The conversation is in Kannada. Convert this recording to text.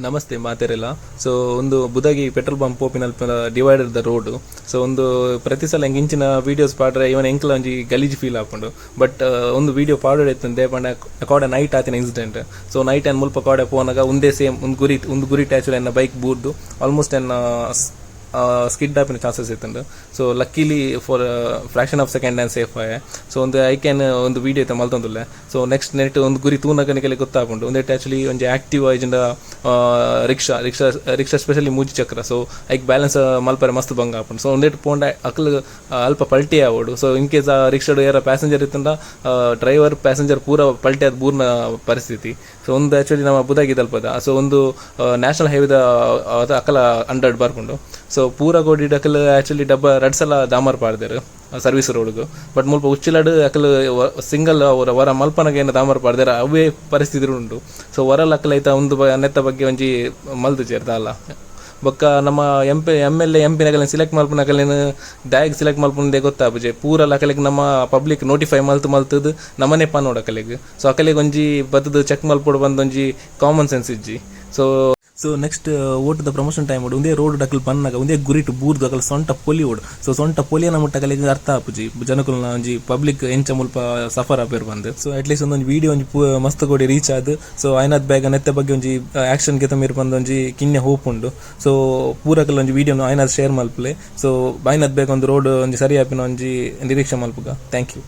ನಮಸ್ತೆ ಮಾತೆರೆಲ್ಲ. ಸೊ ಒಂದು ಬುದಾಗಿ ಪೆಟ್ರೋಲ್ ಬಂಪ್ ಪೋಪಿನ ಡಿವೈಡರ್ ದ ರೋಡ್. ಸೊ ಒಂದು ಪ್ರತಿ ಸಲ ಹೆಂಗೆ ಇಂಚಿನ ವೀಡಿಯೋಸ್ ಪಾಡ್ರೆ ಇವನ್ ಎಂಕ್ಲ ಒಂಜಿ ಗಲೀಜ್ ಫೀಲ್ ಹಾಕೊಂಡು ಬಟ್ ಒಂದು ವಿಡಿಯೋ ಪಾಡೋಡೆತ್ತಂದೆ ಪಂಡ ಕೋಡೆ ನೈಟ್ ಆತಿನ ಇನ್ಸಿಡೆಂಟ್. ಸೊ ನೈಟ್ ಏನು ಮುಲ್ಪ ಕೋಡೆ ಪೋನಾಗ ಒಂದೇ ಸೇಮ್ ಒಂದು ಗುರಿ ಟ್ಯಾಚುಲ್ ಎನ್ನ ಬೈಕ್ ಬೂರ್ದು ಆಲ್ಮೋಸ್ಟ್ ಎನ್ನ ಸ್ಕಿಡ್ ಆಪಿನ ಚಾನ್ಸಸ್ ಇತ್ತಂಡು. So luckily for fraction of second and safe ಆಯೆ. ಸೊ ಒಂದು ಐ ಕ್ಯಾನ್ ಒಂದು ವೀಡಿಯೋ ಐತೆ ಮಲ್ತೊಂದುಲ್ಲೆ. ಸೊ ನೆಕ್ಸ್ಟ್ ನೆಟ್ ಒಂದು ಗುರಿ ತೂನಕನಿಗೆಲ್ಲ ಗೊತ್ತಾಗ್ಕೊಂಡು ಒಂದೇ ಆ್ಯಕ್ಚುಲಿ ಒಂಜಿ ಆಕ್ಟಿವ್ ಐಜೆಂಡ ರಿಕ್ಷಾ ಸ್ಪೆಷಲಿ ಮೂಜಿ ಚಕ್ರ. ಸೊ ಐಕ್ ಬ್ಯಾಲೆನ್ಸ್ ಮಲ್ಪರೆ ಮಸ್ತ್ ಭಂಗ ಹಾಕೊಂಡು. ಸೊ ಒಂದೇಟ್ ಪೋಂಡ ಅಕ್ಲು ಅಲ್ಪ ಪಲ್ಟಿ ಆವೋಡು. ಸೊ ಇನ್ ಕೇಸ್ ಆ ರಿಕ್ಷಾಡು ಯಾರ ಪ್ಯಾಸೆಂಜರ್ ಇತ್ತಂದ ಡ್ರೈವರ್ ಪ್ಯಾಸೆಂಜರ್ ಪೂರ ಪಲ್ಟಿ ಆದ ಪೂರ್ಣ ಪರಿಸ್ಥಿತಿ. ಸೊ ಒಂದು ಆ್ಯಕ್ಚುಲಿ ನಮ್ಮ ಬುದಾಗಿ ತಲ್ಪದ. ಸೊ ಒಂದು ನ್ಯಾಷನಲ್ ಹೈವೇದ ಅಕಲ ಅಂಡರ್ಡ್ ಬರ್ಕೊಂಡು. ಸೊ ಪೂರ ಗೋಡಿ ಅಕಲ್ ಆ್ಯಕ್ಚುಲಿ ಡಬ್ಬ 2 ಸಲ ದಾಮರ್ ಪಾಡ್ದೇರು ಸರ್ವಿಸ್ ರೋಡ್ಗು. ಬಟ್ ಮುಲ್ಪ ಉಚ್ಚಿಲಾಡು ಅಕಲ್ ಸಿಂಗಲ್ ವರ ಮಲ್ಪನಗೆ ಏನು ದಾಮರ್ ಪಾಡ್ದಾರ ಅವೇ ಪರಿಸ್ಥಿತಿ ಉಂಟು. ಸೊ ವರಲ್ ಅಕಲ್ ಐತ ಒಂದು ನೆತ್ತ ಬಗ್ಗೆ ಒಂಜಿ ಮಲ್ದು ಸೇರ್ದಲ್ಲ ಬೊಕ್ಕ ನಮ್ಮ ಎಂ ಪಿ ನಕಲಿನ ಸಿಲೆಕ್ಟ್ ಮಲ್ಪನಕಲಿನ ಡ್ಯಾಗ್ ಸಿಲೆಕ್ಟ್ ಮಲ್ಪುಂದೆ ಗೊತ್ತಾಪುಜೆ ಪೂರಲ್ಲ ಅಕಲಿಗೆ ನಮ್ಮ ಪಬ್ಲಿಕ್ ನೋಟಿಫೈ ಮಲ್ತದು ನಮ್ಮನೆ ಪಾನೋಡು ಅಕಲಿಗೆ. ಸೊ ಅಕಲಿಗೆ ಒಂಜಿ ಬತ್ತದು ಚೆಕ್ ಮಲ್ಪೋಡು ಬಂದೊಂಜಿ ಕಾಮನ್ ಸೆನ್ಸ್ ಇಜ್ಜಿ. ಸೊ ನೆಕ್ಸ್ಟ್ ಓಟದ ಪ್ರಮೋಷನ್ ಟೈಮ್ ಒಂದೇ ರೋಡ್ ಡಕಲ್ ಪನ್ನಾಗ ಒಂದೇ ಗುರಿಟ್ ಬೂರ್ದು ಅಕಲ್ ಸೊಂಟ ಪೊಲಿ ಓಡು. ಸೊ ಸೊಂಟ ಪೊಲಿಯನ ಮುಟ್ಟಕಲಿಗೆ ಅರ್ಥ ಆಪುಜಿ ಜನಕುಲ್ನ ಒಂಜಿ ಪಬ್ಲಿಕ್ ಎಂಚ ಮುಲ್ಪ ಸಫರ್ ಆಪೇರ್ ಬಂದು. ಸೊ ಅಟ್ಲೀಸ್ಟ್ ಒಂದೊಂದು ವಿಡಿಯೋ ಒಂಜಿ ಮಸ್ತ್ ಗೋಡಿ ರೀಚ್ ಆದ್. ಸೊ ಐನದ್ ಬ್ಯಾಗ್ ನೆತ್ತ ಬಗ್ಗೆ ಒಂಜಿ ಆಕ್ಷನ್ ಗೆ ತಮೀರ್ ಬಂದ ಒಂಜಿ ಕಿನ್ನೆ ಹೋಪ್ ಉಂಡು. ಸೊ ಪೂರಕಲ್ ಒಂಜಿ ವಿಡಿಯೋ ಐನದ್ ಶೇರ್ ಮಲ್ಪಲೆ. ಸೊ ಐನದ್ ಬ್ಯಾಗ್ ಒಂದು ರೋಡ್ ಒಂಜಿ ಸರಿ ಆಪಿನ ಒಂಜಿ ನಿರೀಕ್ಷೆ ಮಲ್ಪುಗ. Thank you.